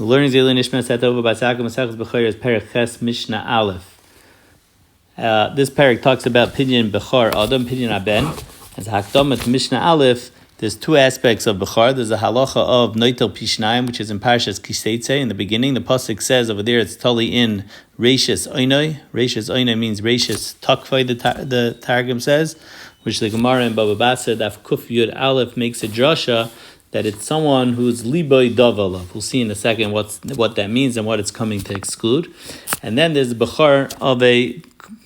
Learning Zelu Nishmas Ahuva by Yaakov Masechus Bechoros Perek Ches Mishna Aleph. This perek talks about Pidyon Bechor Adam, Pidyon Aben. As Hakdama to Mishna Aleph, there's two aspects of Bechor. There's a halacha of Noitel Pishnayim, which is in Parshas Kiseitze in the beginning. The pasuk says over there it's totally in Reishis Oinoi. Reishis Oinoi means Reishis Takvai, the Targum says, which the Gemara in Baba Basra Daf Kuf Yud Aleph makes a drasha that it's someone who's liboy davalav. We'll see in a second what that means and what it's coming to exclude. And then there's the bechor of a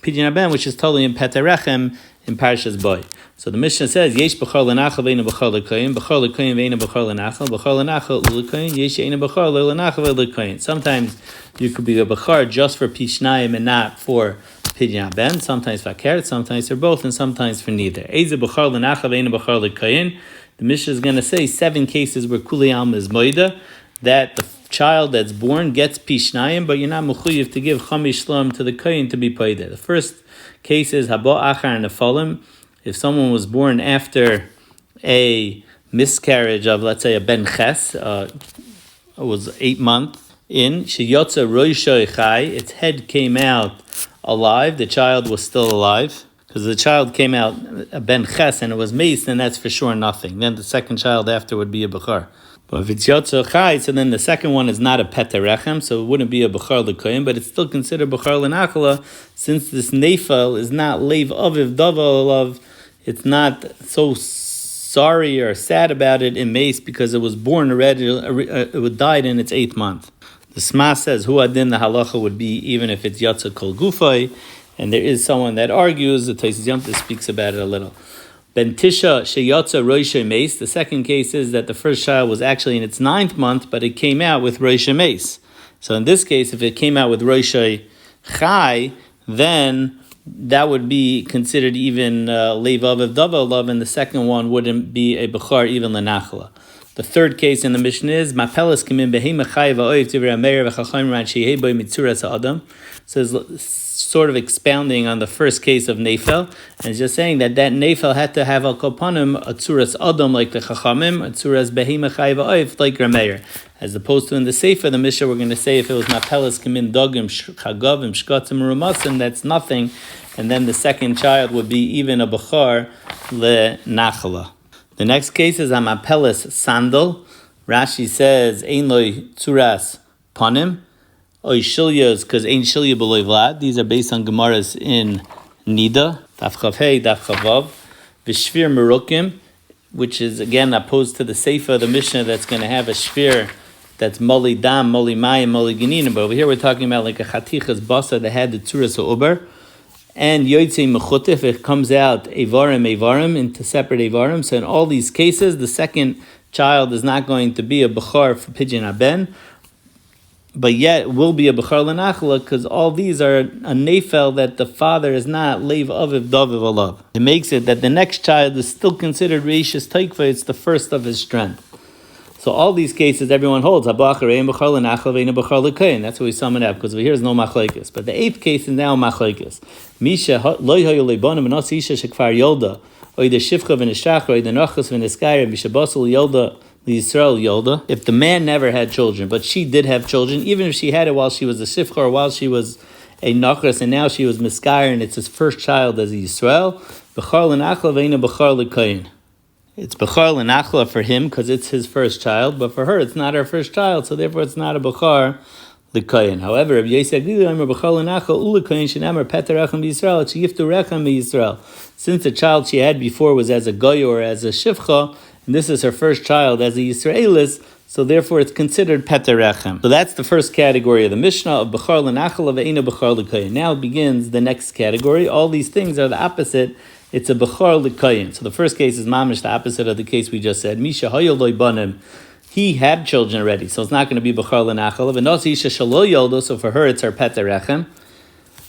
pidyon aben, which is totally in Petarechem in Parshas Boy. So the Mishnah says, Yesh bechor lenachal ve'ena bechor lekoyin, bechor lekoyin ve'ena bechor lenachal, bechor lenachal lekoyin, yesh eina bechor lenachal lekoyin. Sometimes you could be a bechor just for pishnayim and not for pidyon aben. Sometimes for carrot, sometimes for both, and sometimes for neither. Eze bechor lenachal ve'ena bechor lekoyin. The Mishnah is going to say 7 cases where Kuli Alma is Moida, that the child that's born gets Pishnayim, but you're not Mechuyev to give Chamish Shlom to the Kohen to be Paida. The first case is Habo Achar Nefalim. If someone was born after a miscarriage of, let's say, a Ben Ches, it was 8 months in, Sheyotza Roishoy Chai, its head came out alive, the child was still alive. Because the child came out a ben ches and it was maced, then that's for sure nothing. Then the second child after would be a bechor. But if it's yotzo chai, so then the second one is not a petarechem, so it wouldn't be a bechor l'koyin, but it's still considered bechor l'nachla, since this nefel is not leiv aviv daval, it's not so sorry or sad about it in mace because it was born already, it died in its 8th month. The Sma says hu adin the halacha would be even if it's yotzo kol gufay. And there is someone that argues, the Teves Yomta speaks about it a little. Ben Tisha Sheyotza Roisha Mace. The second case is that the first child was actually in its 9th month, but it came out with Roisha Mace. So in this case, if it came out with Roisha Chai, then that would be considered even Leivav of Davalav, and the second one wouldn't be a Bechar, even Lenachla. The third case in the Mishnah is Mapelas Kimim Behema Chai Va'oiv Tivra Meir V'Chachayim Ran Shehei Boi Mitzuras Adam. Says sort of expounding on the first case of Nefel, and it's just saying that Nefel had to have al kopanim a tzuras adam like the Chachamim, a tzuras behema chayva oif like Rameir. As opposed to in the Sefer, the Mishnah we're going to say if it was Mapelas Kamin Dogim Chagavim Shkatzim Rumasim, that's nothing, and then the second child would be even a Bechar le Nachala. The next case is a Mapelas Sandal. Rashi says Ein loy tzuras panim. Oishilyas, because Ein Shilya B'loy Vlad. These are based on Gemaras in Nida, Daf Chav Hey, Daf Chavav, V'Shvir Merukim, which is again opposed to the Sefer of the Mishnah that's going to have a Shvir that's Moli Dam, Moli Mayim, Moli Genina. But over here we're talking about like a Chatichas Basa that had the Tzuras Uber, and Yotzei Mechutif, it comes out Evarim into separate Evarim. So in all these cases, the second child is not going to be a Bechar for Pidyon Aben, but yet will be a bechar l'nachla because all these are a nefel that the father is not leiv aviv daviv alav. It makes it that the next child is still considered reishis taikva. It's the first of his strength. So all these cases, everyone holds habacharei bechar l'nachla ve'ina bechar l'kayin. That's what we sum it up because over here is no machlekes. But the 8th case is now machlekes. Misha loy hayu leibonim v'nos isha shekfar yolda oy de shivcha v'neshachar oy de nachas v'neskayim mishabasel yolda. Yisrael Yolda. If the man never had children, but she did have children, even if she had it while she was a shifcha or while she was a nachras, and now she was miskayer, and it's his first child as a Yisrael, bechar l'nachla ve'ina bechar l'kayin. It's bechar l'nachla for him because it's his first child, but for her it's not her first child, so therefore it's not a bechar l'kayin. However, if Yisrael bechar l'nachla u'l'kayin shenamar peterechem b'Yisrael, sheyiftu rechem b'Yisrael. Since the child she had before was as a goy or as a shifcha, and this is her first child as a Yisraelis, so therefore it's considered Petarechem. So that's the first category of the Mishnah of Bechar l'Nachal ve'ena Bechar l'Kayin. Now begins the next category. All these things are the opposite. It's a Bechar l'Kayin. So the first case is mamish, the opposite of the case we just said. Misha hayol loy banim. He had children already, so it's not going to be Bechar l'Nachal. V'nos isha shalo yoldo, so for her it's her Petarechem.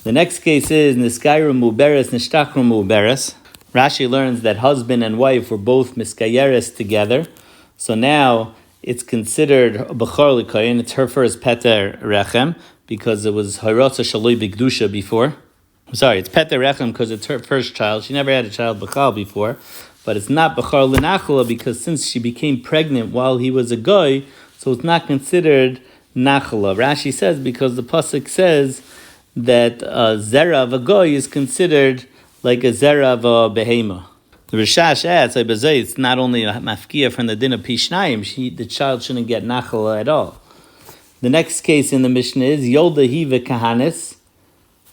The next case is Niskayru muberes, Nishtachru muberes. Rashi learns that husband and wife were both miskayeres together, so now it's considered bechar l'kayin. It's her first peter rechem because it was harotza shaloi b'gdusha before. I'm sorry, it's peter rechem because it's her first child. She never had a child bechal before, but it's not bechar l'nachla because since she became pregnant while he was a goy, so it's not considered nachala. Rashi says because the pasuk says that zera of a goy is considered like a zera of a behema. The Rishash adds, it's not only a mafkia from the din of pishnayim, the child shouldn't get nachala at all. The next case in the Mishnah is Yolda Hiva Kahanis,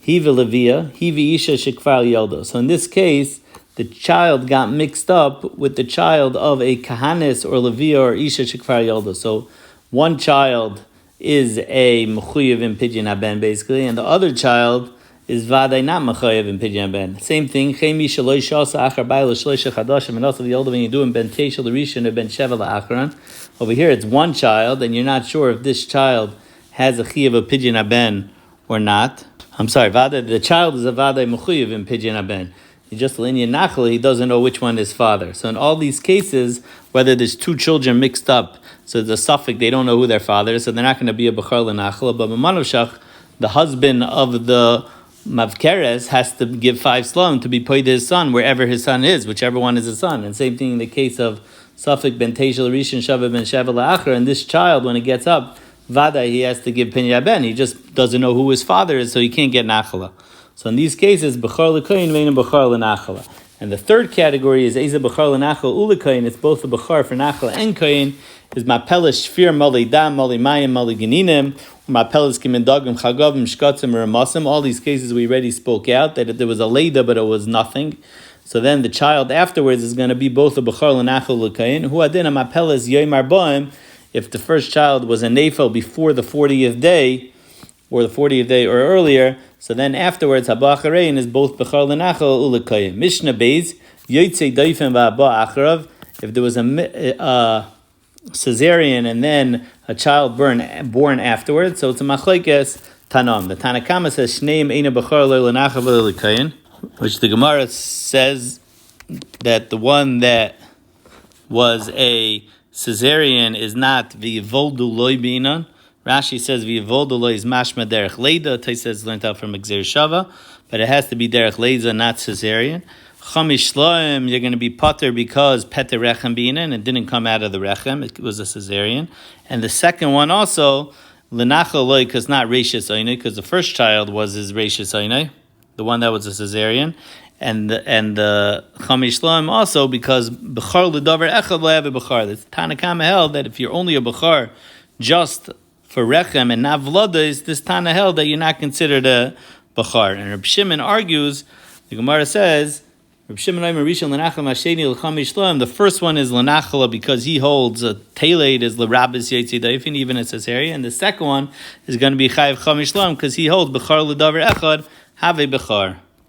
Hiva Levia, Hiva Isha Shekvar Yolda. So in this case, the child got mixed up with the child of a Kahanis or Levia or Isha Shekvar Yolda. So one child is a Mechuyev in Pidyon Haben, basically, and the other child is Vaday not Mechuyev in Pidyon Haben. Same thing, Chemi Shaloi Shasa Achar Bayla Shloisha Chadashim, and also the Yolda when you do in Ben Teshel Rishon or Ben Sheva La'achron. Over here it's one child, and you're not sure if this child has a Chiyav of Pidyon Haben or not. I'm sorry, the child is a Vaday Mechuyev in Pidyon Haben. He just Linyan Nachal, he doesn't know which one is father. So in all these cases, whether there's two children mixed up, so the suffix, they don't know who their father is, so they're not going to be a Bechor L'Nachal, but Mamanushach, the husband of the Mavkeres has to give 5 slum to be paid to his son, wherever his son is, whichever one is his son. And same thing in the case of Safik ben Teshel Rishon Shava ben Sheva La'achar, and this child, when he gets up, Vada, he has to give Pinya Ben. He just doesn't know who his father is, so he can't get Nachala. So in these cases, Bechor L'Koyin, Vein Bechor L'Nachala. And the third category is Eza Bechor L'Nachal U'L'Koyin. It's both a Bechor for Nachala and Koyin. Is Mapelish Shfir Mali Dam, Mali Mayim, Mali Geninim, Mapelish Kimendagim, Chagavim, Shkatzim, or Ramasim. All these cases we already spoke out, that there was a Leda, but it was nothing. So then the child afterwards is going to be both a Bechor L'Nachal L'Koyin. Hu Adin Mapelish Yoimar Boim. If the first child was a Nefel before the 40th day, or the 40th day or earlier, so then afterwards, Haba Acharein is both Bechor L'Nachal U'L'Koyin. Mishnah Beis, Yotzei Doifen V'Haba Acharav. If there was a cesarean and then a child born afterwards, so it's a machlekes tanam. The Tanakama says Shneim Eina Bechor L'Nachal U'L'Koyin, which the Gemara says that the one that was a cesarean is not v'yivoldu loy binan. Rashi says v'yivoldu loy is mashma derech leida. Tais says learned out from Gzer Shava, but it has to be derech leida, not cesarean. Chamish Shloim, you're going to be pater because peter rechem binan, it didn't come out of the rechem, it was a cesarean. And the second one also l'nachal loy, because not reishis oinei, because the first child was his reishis oinei, the one that was a cesarean. And the Chamish Shloim also because Bechor l'davar echad lo have a Bechor. The Tanakama held that if you're only a Bechor just for Rechem and not Vlodas, this Tana held that you're not considered a Bechor. And Reb Shimon argues, the Gemara says, Reb Shimon Omer Rishon l'nachal masheni l'Chamish Shloim. The first one is l'nachala because he holds a Teled is l'Rabbis Yotzei Doifen, even a cesarean. And the second one is going to be Chayiv Chamish Shloim because he holds Bechor l'davar echad have a Bechor.